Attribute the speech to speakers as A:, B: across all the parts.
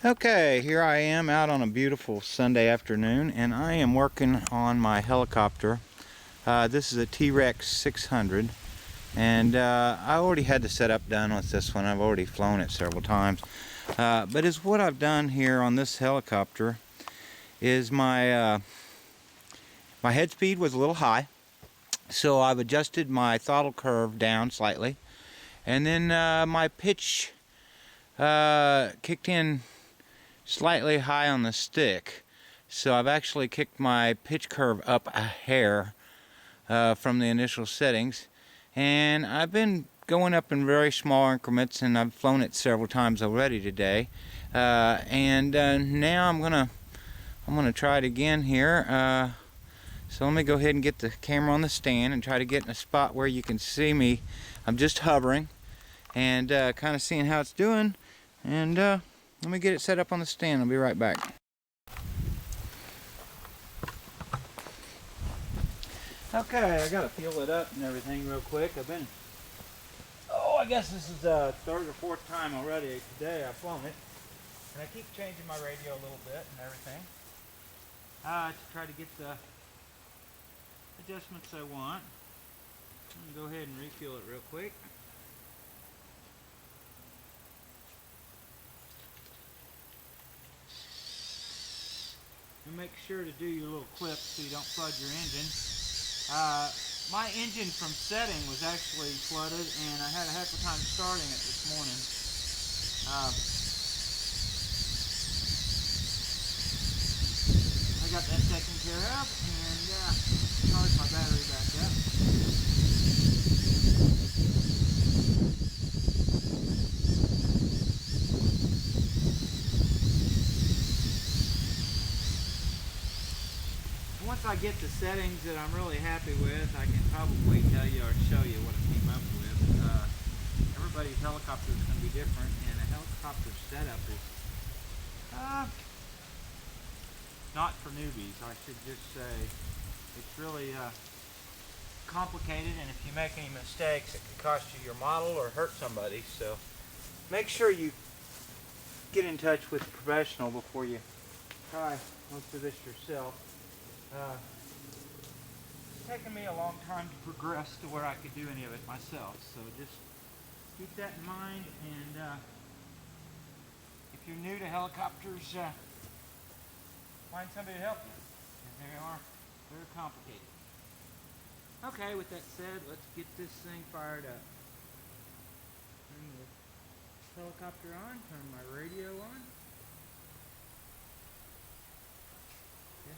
A: Okay, here I am out on a beautiful Sunday afternoon, and I am working on my helicopter. This is a T-Rex 600, and I already had the setup done with this one. I've already flown it several times. But is what I've done here on this helicopter is my head speed was a little high, so I've adjusted my throttle curve down slightly, and then my pitch kicked in slightly high on the stick, so I've actually kicked my pitch curve up a hair from the initial settings, and I've been going up in very small increments, and I've flown it several times already today, and now I'm gonna try it again here. So let me go ahead and get the camera on the stand and try to get in a spot where you can see me. I'm just hovering and kind of seeing how it's doing, and let me get it set up on the stand. I'll be right back. Okay, I gotta fuel it up and everything real quick. I guess this is the third or fourth time already today I've flown it. And I keep changing my radio a little bit and everything to try to get the adjustments I want. I'm gonna go ahead and refuel it real quick. And make sure to do your little clips so you don't flood your engine. My engine from setting was actually flooded, and I had a heck of a time starting it this morning. I got that taken care of, and charged my battery back up. Once I get the settings that I'm really happy with, I can probably tell you or show you what I came up with. Everybody's helicopter is going to be different, and a helicopter setup is not for newbies. I should just say it's really complicated, and if you make any mistakes, it could cost you your model or hurt somebody. So make sure you get in touch with a professional before you try most of this yourself. It's taken me a long time to progress to where I could do any of it myself, so just keep that in mind. And if you're new to helicopters, find somebody to help you, because they are very complicated. Okay, with that said, let's get this thing fired up. Turn the helicopter on, turn my radio on. Okay.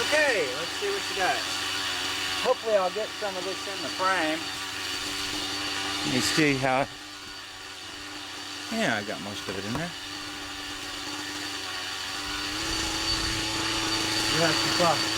A: Okay, let's see what you got. Hopefully I'll get some of this in the frame. Let me see how... Yeah, I got most of it in there. That's the problem.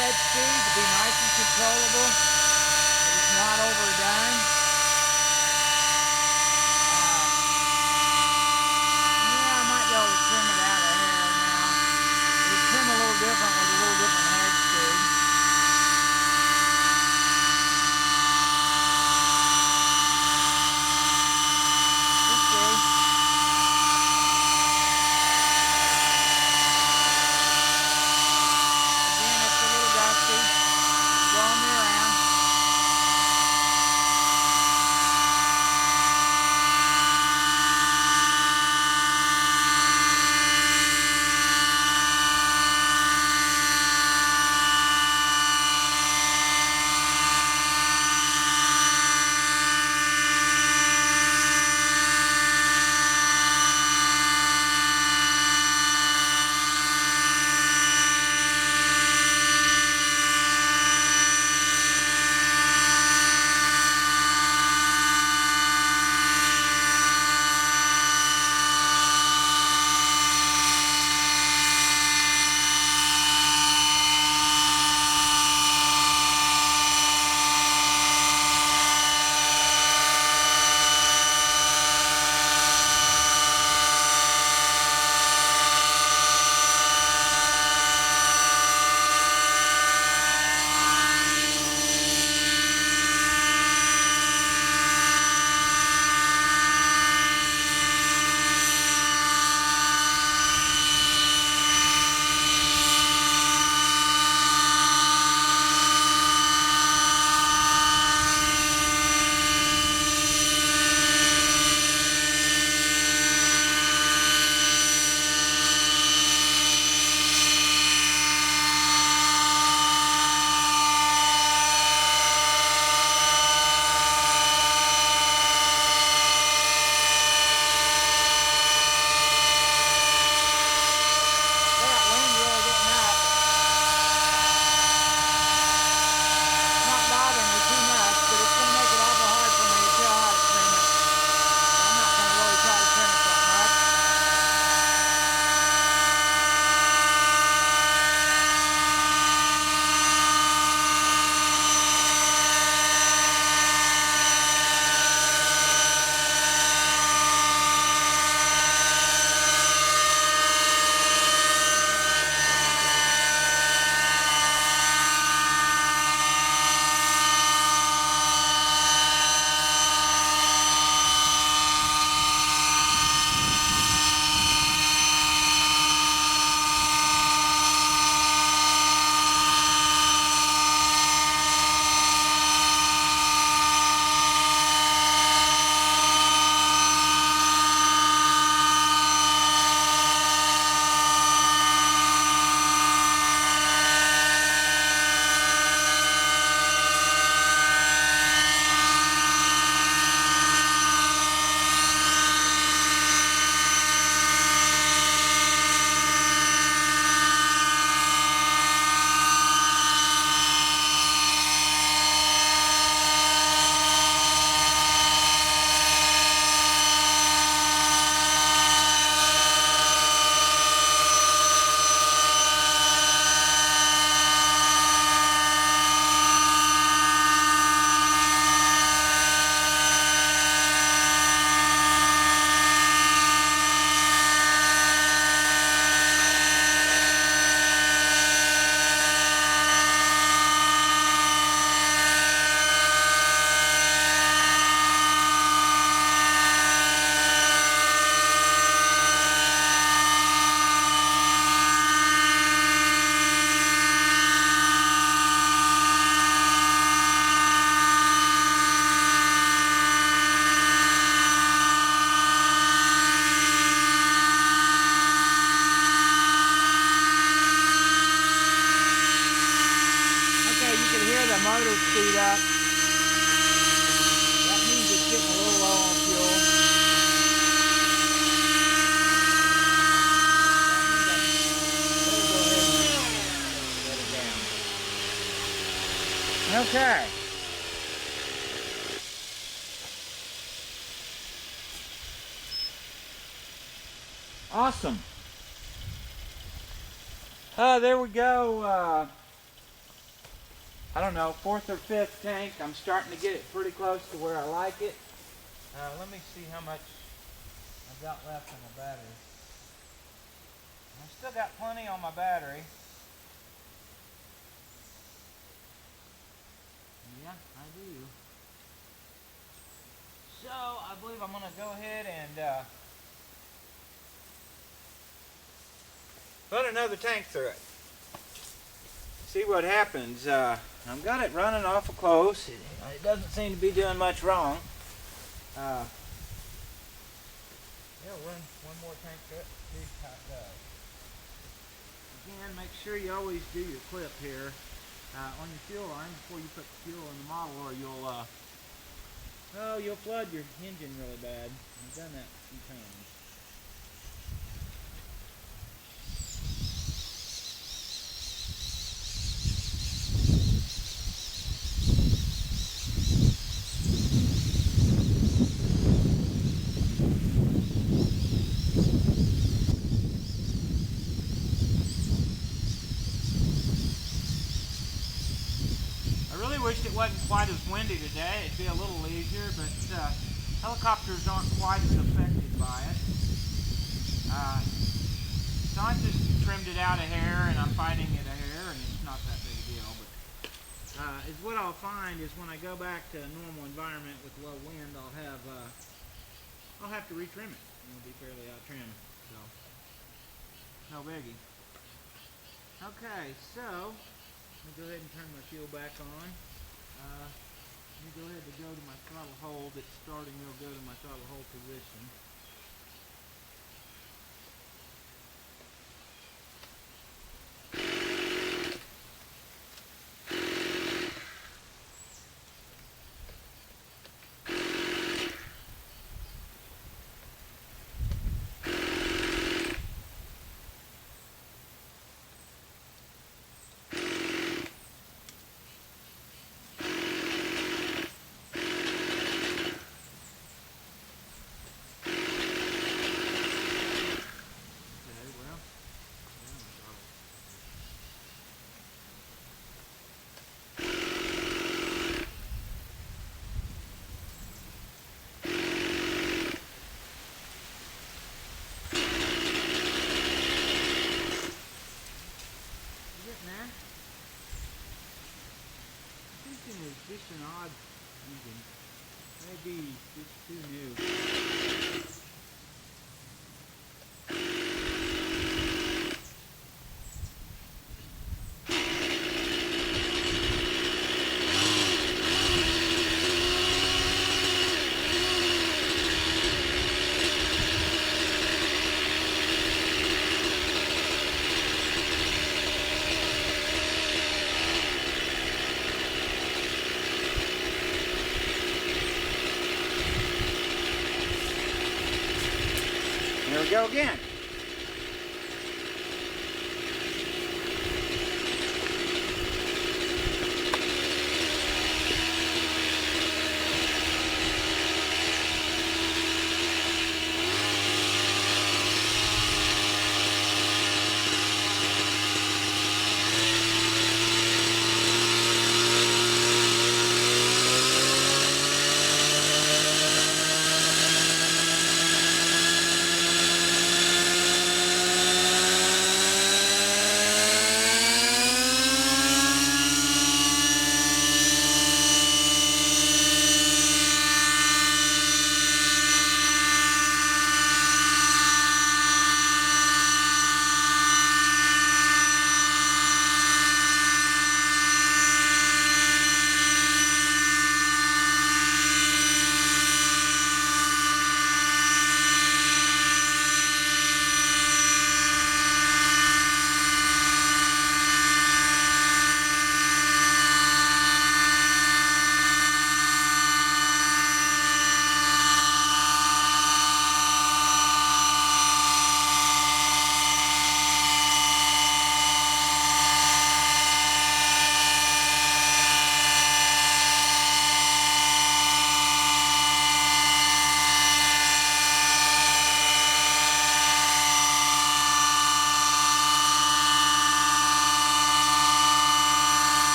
A: head speed to be nice and controllable, but it's not overdone. Yeah, I might be able to trim it out of here now. It'll trim a little different with a little different head speed. Let's see. Again, it's a little dusty. Blow me around. motor speed up. That means it's getting a little low on fuel. Okay. Awesome. There we go. I don't know, 4th or 5th tank. I'm starting to get it pretty close to where I like it. Let me see how much I've got left on my battery. I've still got plenty on my battery. Yeah, I do. So, I believe I'm going to go ahead and run another tank through it. See what happens. I've got it running awful close. It doesn't seem to be doing much wrong. Yeah, run one more tank through it. See how it does. Again, make sure you always do your clip here on your fuel line before you put the fuel in the model, or you'll flood your engine really bad. I've done that a few times. Wished it wasn't quite as windy today. It'd be a little easier, but helicopters aren't quite as affected by it. So I just trimmed it out a hair, and I'm fighting it a hair, and it's not that big a deal. But is what I'll find is when I go back to a normal environment with low wind, I'll have to retrim it. It'll be fairly out trimmed, so no biggie. Okay, so let me go ahead and turn my fuel back on. Let me go ahead and go to my throttle hold. It's starting, we'll go to my throttle hold position. Is just an odd engine. Maybe just too new. There we go again.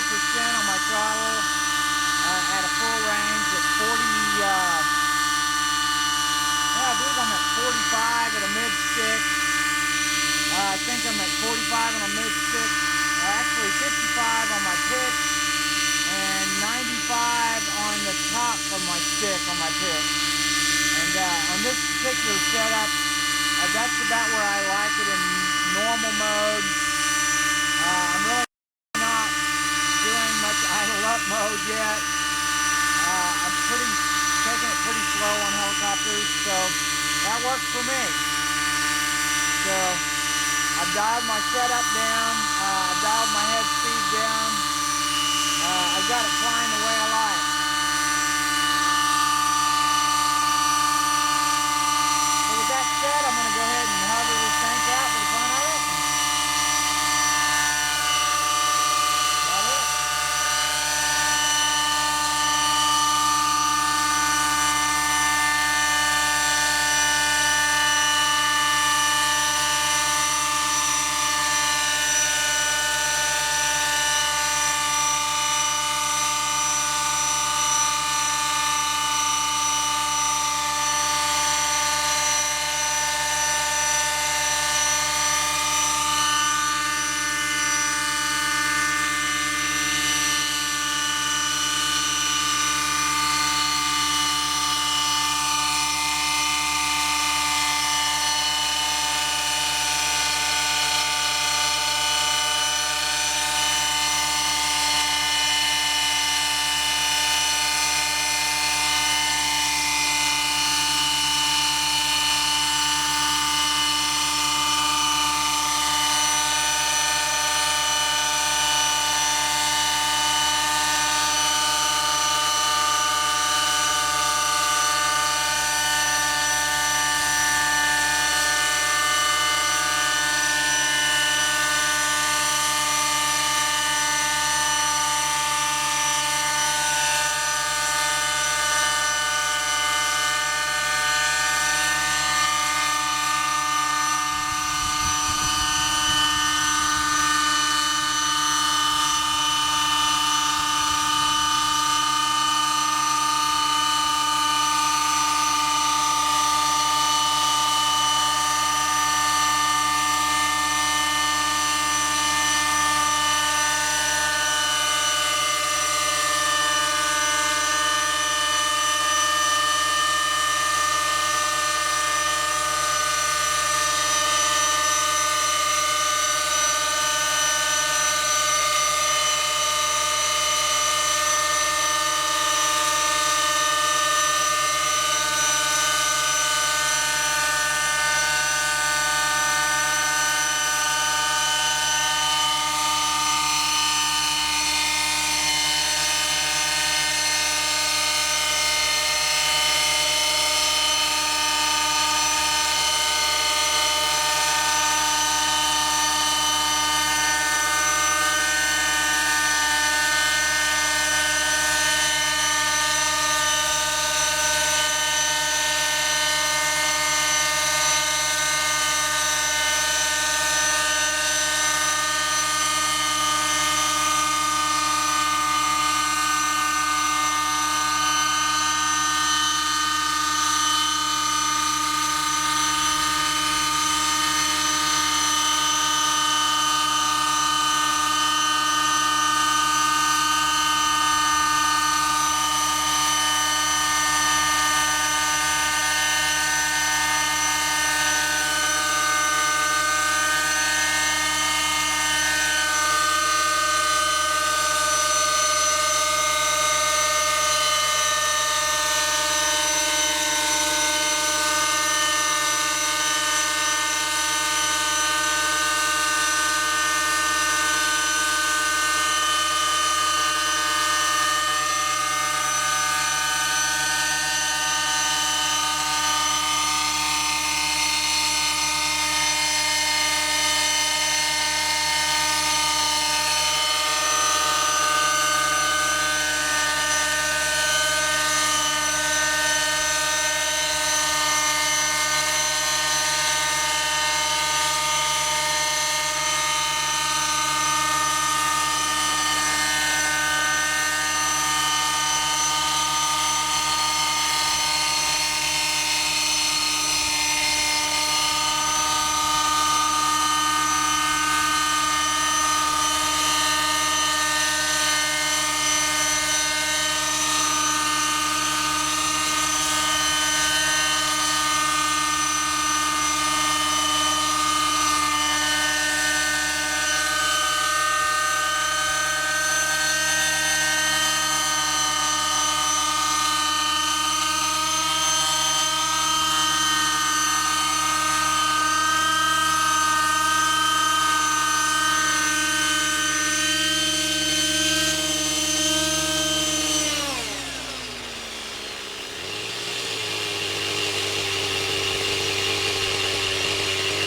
A: on my throttle at a full range at 40, yeah, I believe I'm at 45 at a mid-stick. I think I'm at 45 on a mid-stick, actually 55 on my pitch, and 95 on the top of my stick on my pitch. And on this particular setup, that's about where I like it in normal mode. I'm really not doing much idle up mode yet. I'm taking it pretty slow on helicopters, so that works for me. So I've dialed my setup down, I've dialed my head speed down, I've got it flying the way I like. So with that said, I'm going to go ahead and hover this tank out for the fun of it.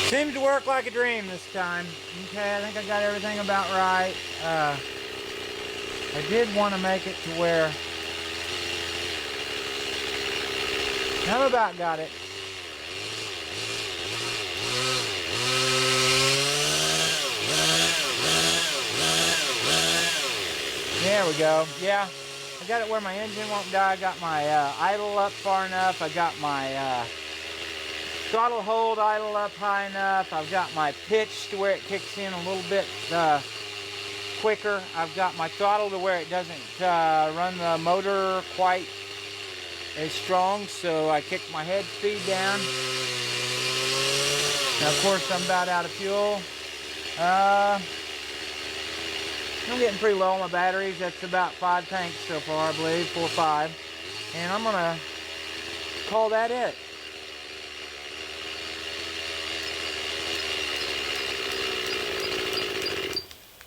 A: Seems to work like a dream this time. Okay, I think I got everything about right. I did want to make it to where I've about got it. There we go. Yeah, I got it where my engine won't die. I got my idle up far enough. I got my throttle hold idle up high enough. I've got my pitch to where it kicks in a little bit quicker. I've got my throttle to where it doesn't run the motor quite as strong, so I kick my head speed down. Now, of course, I'm about out of fuel. I'm getting pretty low on my batteries. That's about 5 tanks so far, I believe, 4 or 5. And I'm gonna call that it.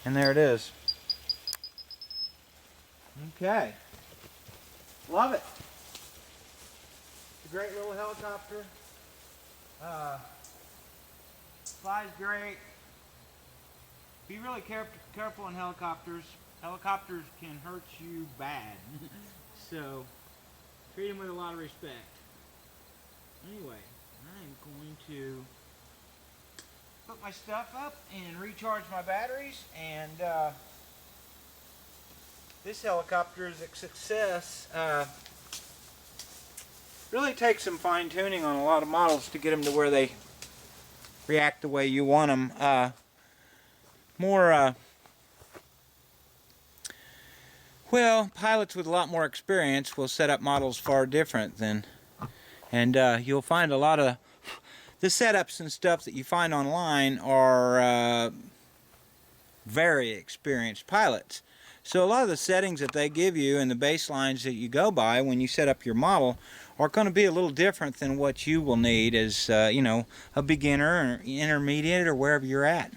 A: And there it is. Okay. Love it. It's a great little helicopter. Flies great. Be really careful in helicopters. Helicopters can hurt you bad. So treat them with a lot of respect. Anyway, I'm going to put my stuff up and recharge my batteries, and this helicopter is a success. Really takes some fine tuning on a lot of models to get them to where they react the way you want them. Well, pilots with a lot more experience will set up models far different than, and you'll find a lot of the setups and stuff that you find online are very experienced pilots. So a lot of the settings that they give you and the baselines that you go by when you set up your model are going to be a little different than what you will need as you know, a beginner or intermediate or wherever you're at.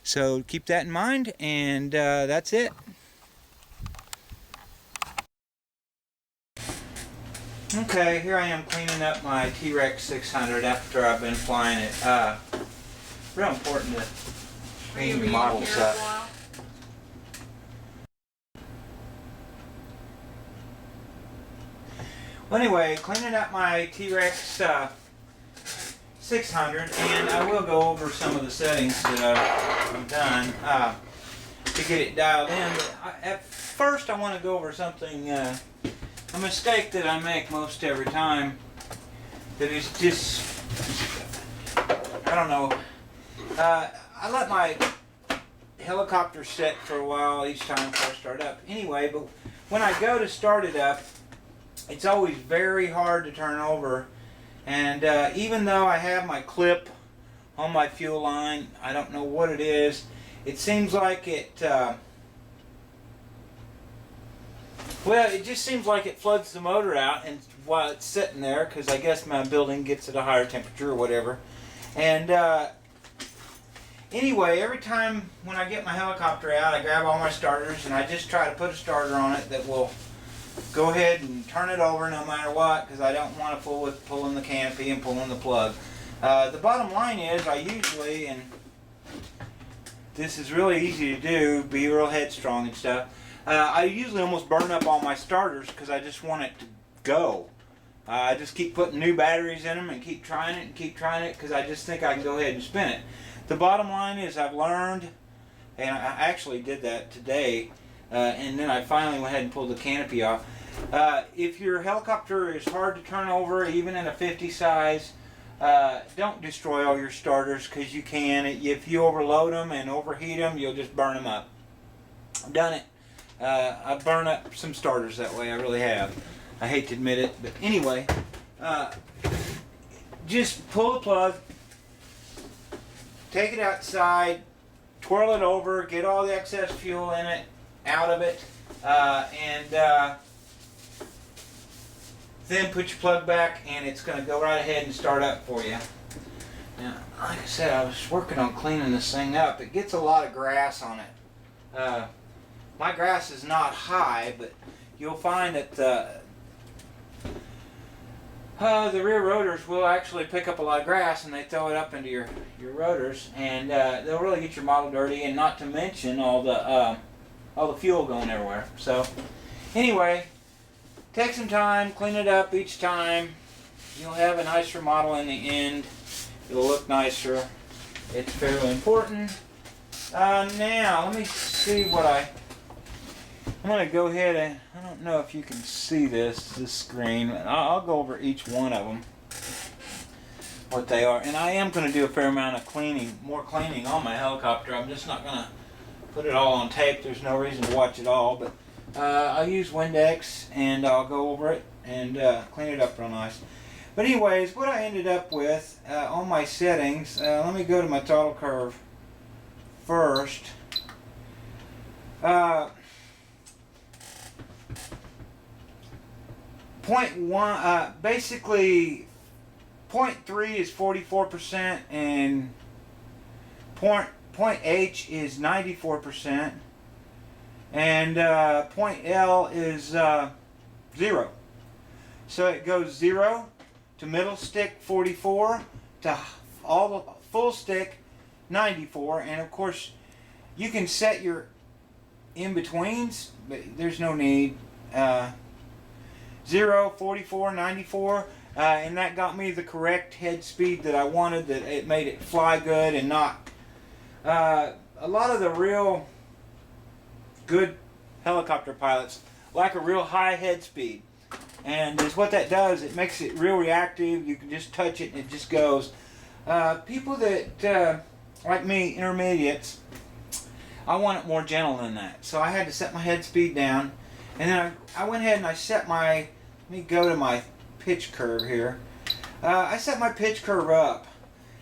A: So keep that in mind, and that's it. Okay, here I am cleaning up my TREX 600 after I've been flying it. Real important to clean your models up. Well, anyway, cleaning up my TREX 600, and I will go over some of the settings that I've done to get it dialed in. But at first, I want to go over something, a mistake that I make most every time. That is just, I don't know. I let my helicopter set for a while each time before I start up. Anyway, but when I go to start it up, it's always very hard to turn over. And even though I have my clip on my fuel line, I don't know what it is. It seems like it, well, it just seems like it floods the motor out and while it's sitting there, because I guess my building gets at a higher temperature or whatever. And anyway, every time when I get my helicopter out, I grab all my starters and I just try to put a starter on it that will go ahead and turn it over no matter what, because I don't want to fool with pulling the canopy and pulling the plug. The bottom line is I usually, and this is really easy to do, be real headstrong and stuff, I usually almost burn up all my starters because I just want it to go. I just keep putting new batteries in them and keep trying it because I just think I can go ahead and spin it. The bottom line is I've learned, and I actually did that today, and then I finally went ahead and pulled the canopy off. If your helicopter is hard to turn over, even in a 50 size, don't destroy all your starters, because you can. If you overload them and overheat them, you'll just burn them up. I've done it. I've burned up some starters that way, I really have. I hate to admit it, but anyway, just pull the plug, take it outside, twirl it over, get all the excess fuel in it, out of it, and then put your plug back, and it's going to go right ahead and start up for you. Now, like I said, I was working on cleaning this thing up. It gets a lot of grass on it. My grass is not high, but you'll find that the rear rotors will actually pick up a lot of grass, and they throw it up into your rotors, and they'll really get your model dirty, and not to mention all the fuel going everywhere. So anyway, take some time, clean it up each time. You'll have a nicer model in the end. It'll look nicer. It's fairly important. Now, let me see what I'm going to go ahead and, I don't know if you can see this screen. I'll go over each one of them, what they are. And I am going to do a fair amount of cleaning, more cleaning on my helicopter. I'm just not going to put it all on tape. There's no reason to watch it all. But I'll use Windex, and I'll go over it and clean it up real nice. But anyways, what I ended up with on my settings, let me go to my throttle curve first. Point one, basically, point 3 is 44%, and point H is 94%, and point L is 0. So it goes 0 to middle stick 44 to all the full stick 94, and of course you can set your in-betweens, but there's no need. 0, 44, 94, and that got me the correct head speed that I wanted, that it made it fly good and not a lot of the real good helicopter pilots like a real high head speed, and is what that does. It makes it real reactive. You can just touch it and it just goes. People that like me, intermediates, I want it more gentle than that, so I had to set my head speed down, and then I went ahead and I set my, let me go to my pitch curve here. I set my pitch curve up.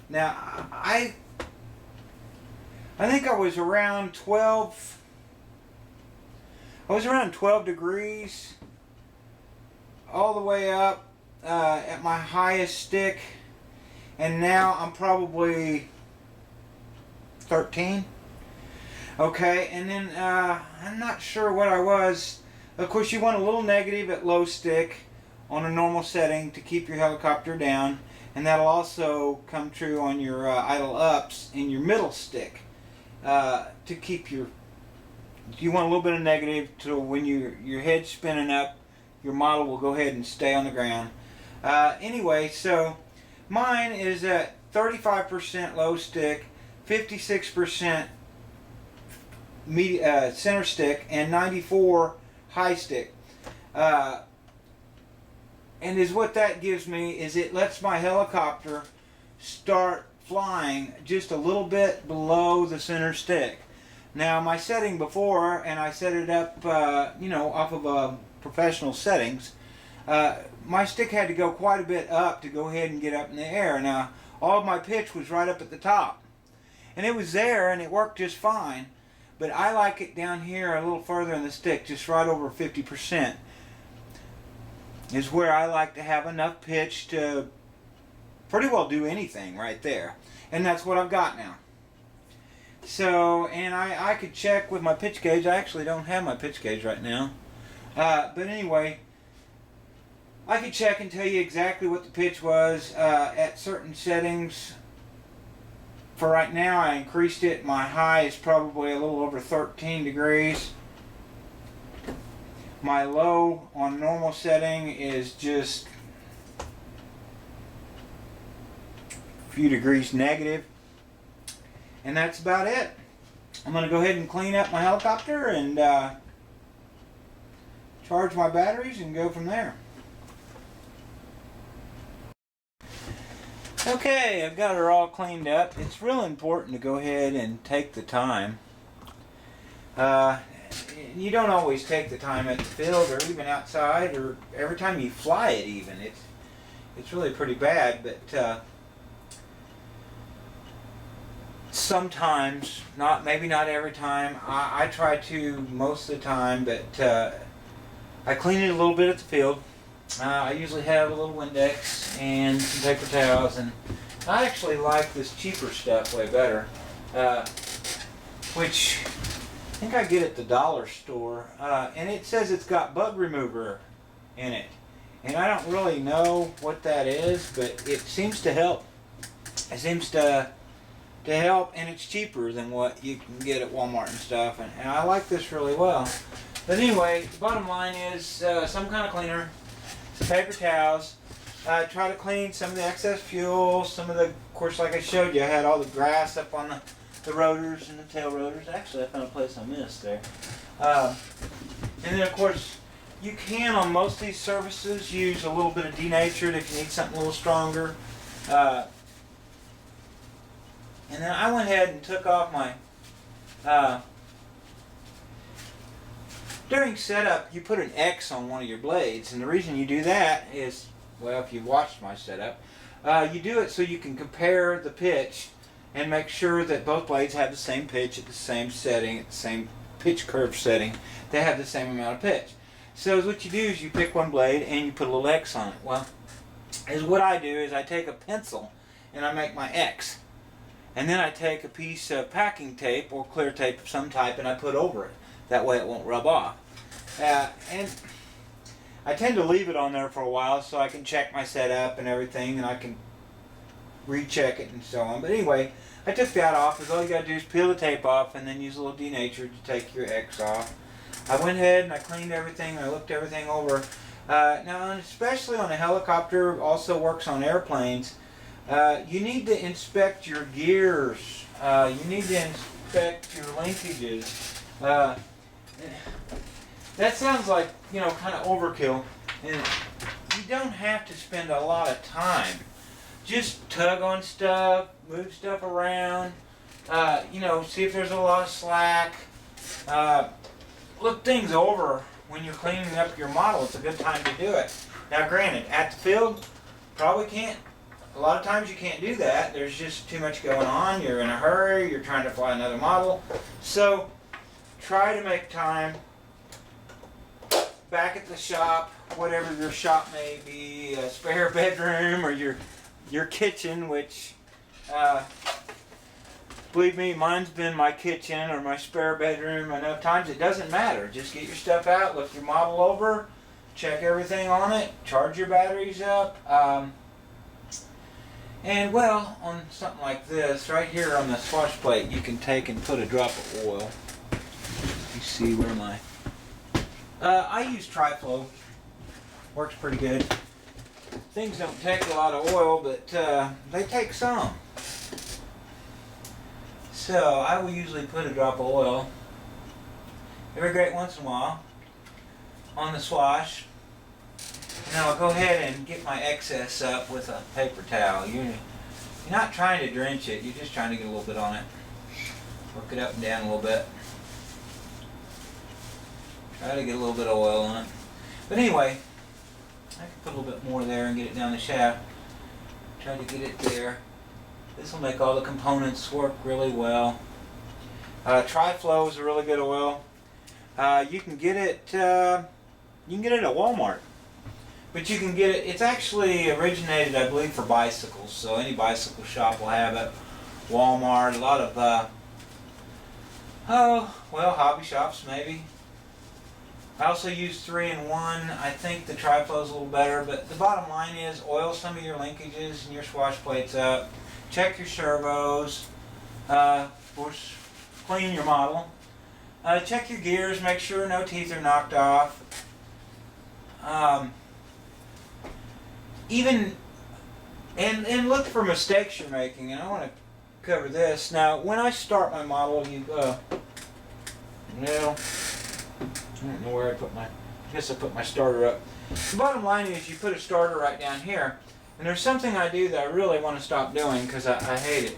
A: Now I think I was around 12. I was around 12 degrees all the way up at my highest stick, and now I'm probably 13. Okay, and then I'm not sure what I was. Of course, you want a little negative at low stick on a normal setting to keep your helicopter down, and that'll also come true on your idle ups in your middle stick to keep your. You want a little bit of negative to when your head's spinning up, your model will go ahead and stay on the ground. Anyway, so mine is at 35% low stick, 56% center stick, and 94 high stick. And is what that gives me is it lets my helicopter start flying just a little bit below the center stick. Now my setting before, and I set it up off of professional settings, my stick had to go quite a bit up to go ahead and get up in the air. Now all of my pitch was right up at the top, and it was there and it worked just fine, but I like it down here a little further in the stick, just right over 50% is where I like to have enough pitch to pretty well do anything right there, and that's what I've got now. So, and I could check with my pitch gauge. I actually don't have my pitch gauge right now, but anyway, I could check and tell you exactly what the pitch was at certain settings. For right now, I increased it. My high is probably a little over 13 degrees. My low on normal setting is just a few degrees negative. And that's about it. I'm going to go ahead and clean up my helicopter and charge my batteries and go from there. Okay, I've got her all cleaned up. It's real important to go ahead and take the time. You don't always take the time at the field or even outside or every time you fly it even. It's really pretty bad, but sometimes, maybe not every time. I try to most of the time, but I clean it a little bit at the field. I usually have a little Windex and some paper towels, and I actually like this cheaper stuff way better, which I think I get at the dollar store, and it says it's got bug remover in it, And I don't really know what that is, but it seems to help. It seems to help, and it's cheaper than what you can get at Walmart and stuff. And I like this really well. But anyway, the bottom line is some kind of cleaner, some paper towels. Try to clean some of the excess fuel, some of the, of course, like I showed you, I had all the grass up on the rotors and the tail rotors. Actually, I found a place I missed there. And then, of course, you can, on most of these surfaces, use a little bit of denatured if you need something a little stronger. And then I went ahead and took off my, during setup, you put an X on one of your blades. And the reason you do that is, well, if you've watched my setup, you do it so you can compare the pitch and make sure that both blades have the same pitch at the same setting, at the same pitch curve setting. They have the same amount of pitch. So what you do is you pick one blade and you put a little X on it. Well, what I do is I take a pencil and I make my X. And then I take a piece of packing tape or clear tape of some type and I put over it. That way it won't rub off. And I tend to leave it on there for a while so I can check my setup and everything, and I can recheck it and so on. But anyway, I took that off, because all you got to do is peel the tape off and then use a little denatured to take your X off. I went ahead and I cleaned everything, and I looked everything over. Now, especially on a helicopter, also works on airplanes, you need to inspect your gears. You need to inspect your linkages. That sounds like, you know, kind of overkill, and you don't have to spend a lot of time. Just tug on stuff, move stuff around, you know, see if there's a lot of slack. Look things over when you're cleaning up your model. It's a good time to do it. Now granted, at the field, probably can't. A lot of times you can't do that. There's just too much going on. You're in a hurry. You're trying to fly another model. So try to make time back at the shop, whatever your shop may be, a spare bedroom or your kitchen, which believe me, mine's been my kitchen or my spare bedroom enough times. It doesn't matter. Just get your stuff out, look your model over, check everything on it, charge your batteries up. And well, on something like this, right here on the swash plate, you can take and put a drop of oil. You see where my... I use Tri-Flow. Works pretty good. Things don't take a lot of oil, but they take some. So I will usually put a drop of oil every great once in a while on the swash. Now I'll go ahead and get my excess up with a paper towel. You're not trying to drench it, you're just trying to get a little bit on it. Work it up and down a little bit. Try to get a little bit of oil on it. But anyway, I can put a little bit more there and get it down the shaft. Try to get it there. This will make all the components work really well. Tri-Flow is a really good oil. You can get it at Walmart. But you can get it, it's actually originated, I believe, for bicycles. So any bicycle shop will have it. Walmart, a lot of, hobby shops maybe. I also use 3-in-1. I think the Tri-Flow is a little better, but the bottom line is oil some of your linkages and your swash plates up. Check your servos. Of course, clean your model. Check your gears, make sure no teeth are knocked off. And look for mistakes you're making, and I want to cover this. Now, when I start my model, I don't know where I put my, I guess I put my starter up. The bottom line is you put a starter right down here, and there's something I do that I really want to stop doing because I hate it.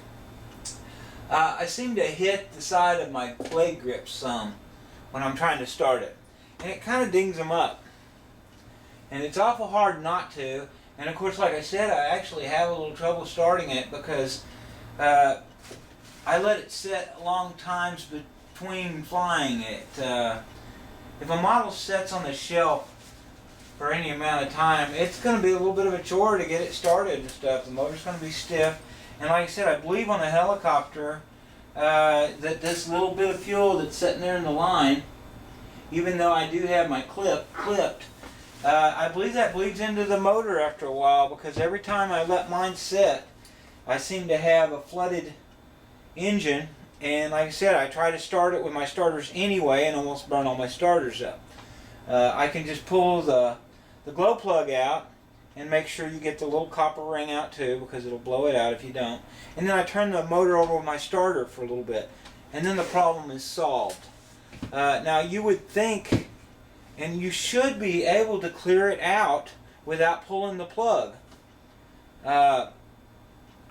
A: I seem to hit the side of my blade grip some when I'm trying to start it, and it kind of dings them up. And it's awful hard not to, and of course, like I said, I actually have a little trouble starting it because I let it sit long times between flying it. If a model sits on the shelf for any amount of time, it's going to be a little bit of a chore to get it started and stuff. The motor's going to be stiff. And like I said, I believe on a helicopter that this little bit of fuel that's sitting there in the line, even though I do have my clipped, I believe that bleeds into the motor after a while, because every time I let mine sit, I seem to have a flooded engine. And like I said, I try to start it with my starters anyway and almost burn all my starters up. I can just pull the glow plug out and make sure you get the little copper ring out too, because it'll blow it out if you don't. And then I turn the motor over with my starter for a little bit, and then the problem is solved. Now you would think, and you should be able to clear it out without pulling the plug. I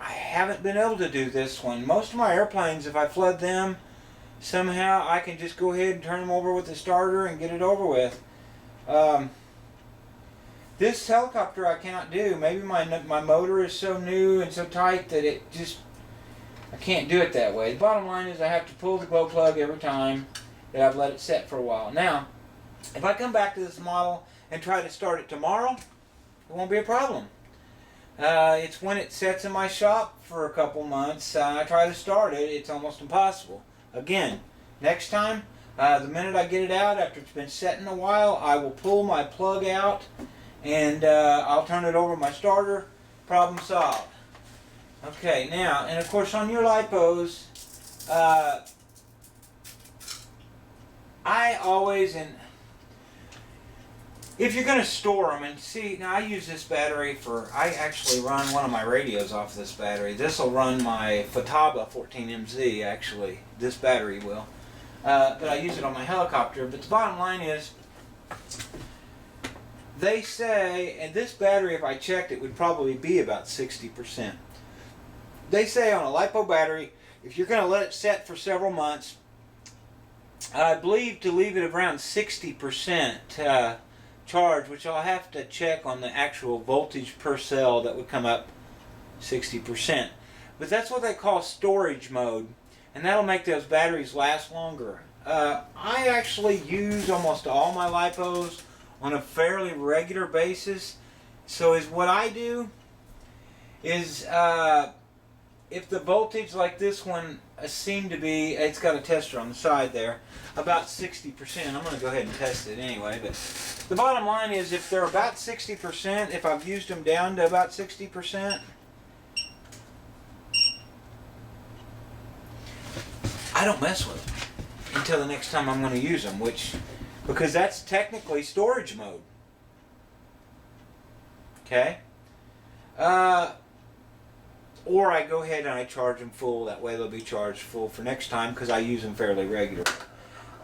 A: haven't been able to do this one. Most of my airplanes, if I flood them, somehow I can just go ahead and turn them over with the starter and get it over with. This helicopter I cannot do. Maybe my motor is so new and so tight that I can't do it that way. The bottom line is I have to pull the glow plug every time that I've let it set for a while. Now, if I come back to this model and try to start it tomorrow, it won't be a problem. It's when it sets in my shop for a couple months, I try to start it, it's almost impossible. Again, next time, the minute I get it out, after it's been setting a while, I will pull my plug out and I'll turn it over my starter. Problem solved. Okay, now, and of course on your lipos, I always, if you're going to store them, and see, now I use this battery I actually run one of my radios off this battery. This will run my Futaba 14MZ, actually. This battery will. But I use it on my helicopter. But the bottom line is, they say, and this battery, if I checked, it would probably be about 60%. They say on a LiPo battery, if you're going to let it set for several months, I believe to leave it around 60% charge, which I'll have to check on the actual voltage per cell that would come up 60%. But that's what they call storage mode, and that'll make those batteries last longer. I actually use almost all my LiPos on a fairly regular basis. So what I do is if the voltage like this one seemed to be, it's got a tester on the side there, about 60%. I'm going to go ahead and test it anyway, but the bottom line is if they're about 60%, if I've used them down to about 60%, I don't mess with them until the next time I'm going to use them, because that's technically storage mode. Okay? Or I go ahead and I charge them full. That way they'll be charged full for next time, because I use them fairly regularly.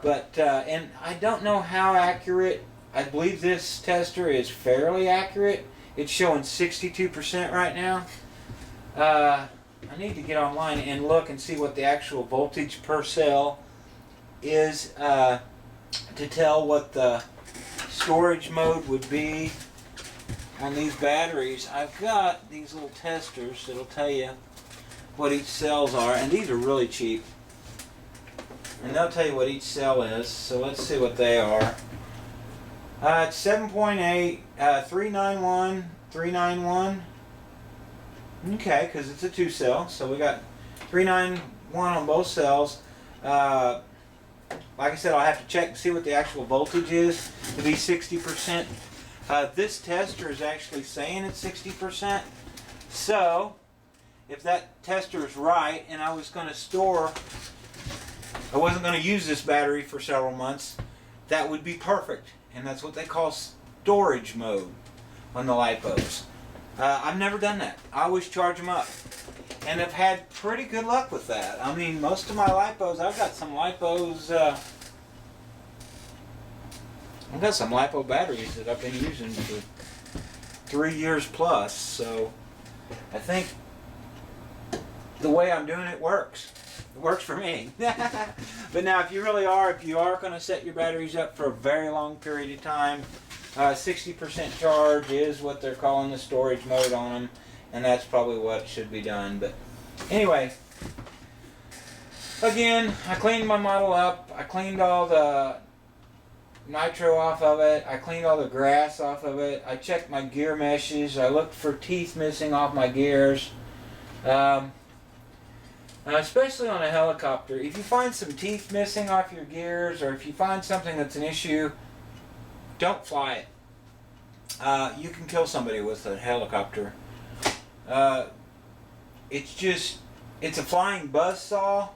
A: But, and I don't know how accurate. I believe this tester is fairly accurate. It's showing 62% right now. I need to get online and look and see what the actual voltage per cell is to tell what the storage mode would be on these batteries. I've got these little testers that'll tell you what each cells are, and these are really cheap. And they'll tell you what each cell is, so let's see what they are. It's 7.8, 391, 391. Okay, because it's a 2-cell, so we got 391 on both cells. Like I said, I'll have to check and see what the actual voltage is to be 60%. This tester is actually saying it's 60%. So, if that tester is right, and I was going to store, I wasn't going to use this battery for several months, that would be perfect. And that's what they call storage mode on the LiPos. I've never done that. I always charge them up. And I've had pretty good luck with that. I mean, most of my LiPos, I've got some LiPos, I've got some LiPo batteries that I've been using for 3 years plus, so I think the way I'm doing it works. It works for me. But now, if you are going to set your batteries up for a very long period of time, 60% charge is what they're calling the storage mode on them, and that's probably what should be done. But anyway, again, I cleaned my model up. I cleaned all the nitro off of it. I cleaned all the grass off of it. I checked my gear meshes. I looked for teeth missing off my gears. Especially on a helicopter, if you find some teeth missing off your gears, or if you find something that's an issue, don't fly it. You can kill somebody with a helicopter. It's a flying buzzsaw.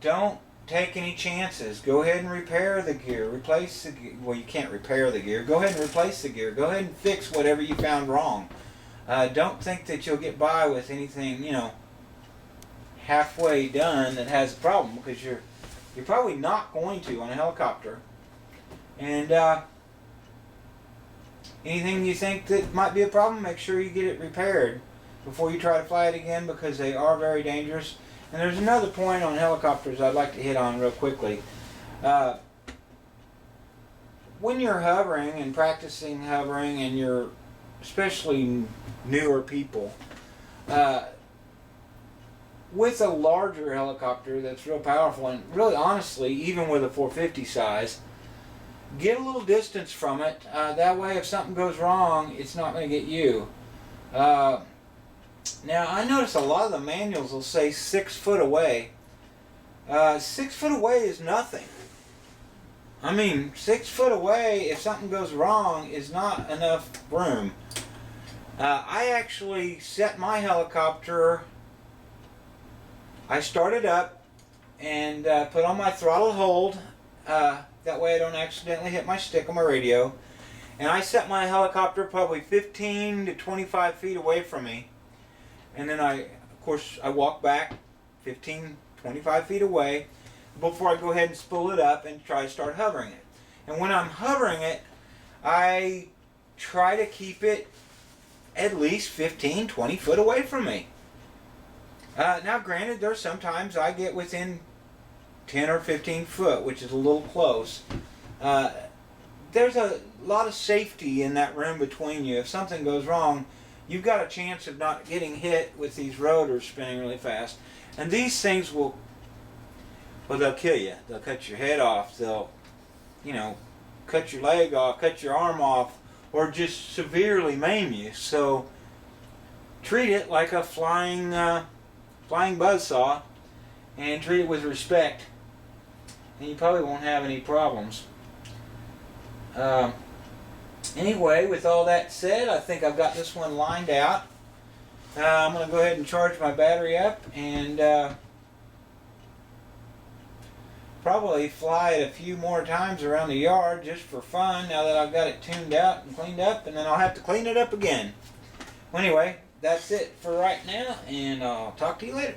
A: Don't take any chances. Go ahead and repair the gear. Replace the gear. Well, you can't repair the gear. Go ahead and replace the gear. Go ahead and fix whatever you found wrong. Don't think that you'll get by with anything, halfway done that has a problem, because you're probably not going to on a helicopter. And anything you think that might be a problem, make sure you get it repaired before you try to fly it again, because they are very dangerous. And there's another point on helicopters I'd like to hit on real quickly. When you're hovering and practicing hovering, and you're especially newer people, with a larger helicopter that's real powerful, and really honestly, even with a 450 size, get a little distance from it. That way if something goes wrong, it's not going to get you. Now, I notice a lot of the manuals will say 6 foot away. 6 foot away is nothing. I mean, 6 foot away, if something goes wrong, is not enough room. I actually set my helicopter, I started up and put on my throttle hold. That way I don't accidentally hit my stick on my radio. And I set my helicopter probably 15 to 25 feet away from me. And then I walk back 15, 25 feet away before I go ahead and spool it up and try to start hovering it. And when I'm hovering it, I try to keep it at least 15, 20 foot away from me. Now granted, there's sometimes I get within 10 or 15 foot, which is a little close. There's a lot of safety in that room between you. If something goes wrong, you've got a chance of not getting hit with these rotors spinning really fast. And these things they'll kill you. They'll cut your head off. They'll, cut your leg off, cut your arm off, or just severely maim you. So treat it like a flying buzzsaw, and treat it with respect, and you probably won't have any problems. Anyway, with all that said, I think I've got this one lined out. I'm going to go ahead and charge my battery up, and probably fly it a few more times around the yard just for fun, now that I've got it tuned out and cleaned up, and then I'll have to clean it up again. Well, anyway, that's it for right now, and I'll talk to you later.